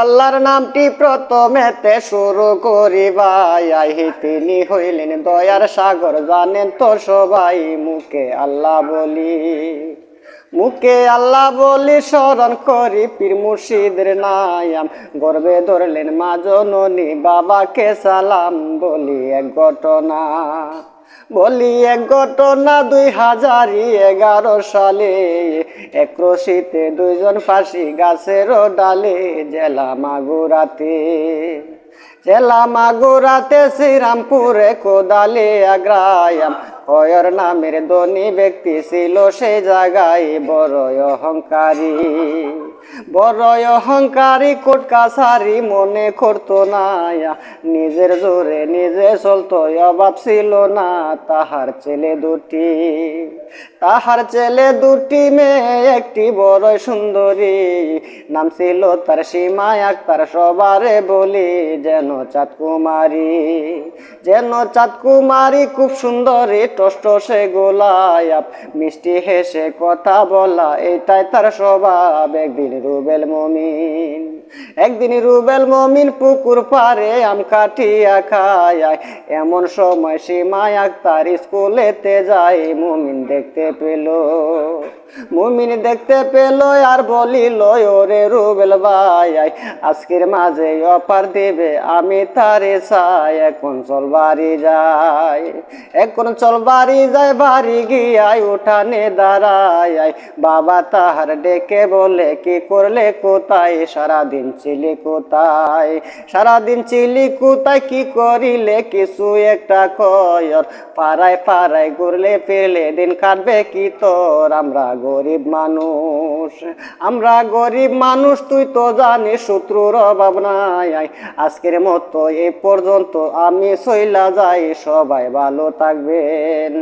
আল্লাহর নামটি প্রথমেতে শুরু করি ভাই, তিনি হইলেন দয়ার সাগর, জানেন তো সবাই। মুখে আল্লাহ বলি স্মরণ করি পীর মুর্শিদের নাম, গর্বে ধরলেন মা জননী, বাবাকে সালাম। বলি এক ঘটনা 2011 সালে, এক রশিতে দুইজন ফাঁসি গাছের ডালে, জেলা মাগুরাতে শ্রীরামপুরে কোদালে আগ্রায়াম। কয়র নামের ধনী ব্যক্তি ছিল সেই জায়গায়, বড় অহংকারী কোট কাছারি মনে করতো না, নিজের জোরে নিজে চলতো, অভাব ছিল না। তাহার ছেলে দুটি মেয়ে, একটি বড় সুন্দরী, নাম ছিল তার সীমা আক্তার। সবারে বলি যেন চাঁদ কুমারী, খুব সুন্দরী, টসটসে গোলাপ, মিষ্টি হেসে কথা বলা, এটাই তার স্বভাব। একদিন রুবেল মমিন পুকুর পারে আম কাটিয়া খায়, এমন সময় সীমা আক্তার স্কুলেতে যায়। মুমিন দেখতে পেল আর বলিল, ওরে রুবেল ভাই, আজকের মাঝে অফার দিবে, আমি তারে চাই। এখন চল বাড়ি যাই, বাড়ি গিয়াই উঠানে দাঁড়ায়, বাবা তাহার ডেকে বলে, কি করলে কোথায়, সারাদিন চিলি কোথায়, কি করিলে কিছু একটা কয়। পাড়ায় ঘুরলে ফিরলে দিন কাটবে কি তোর, আমরা গরিব মানুষ, তুই তো জানিস শত্রুর অভাব নাই। আজকের মতো এই পর্যন্ত, আমি চইলা যাই, সবাই ভালো থাকবেন।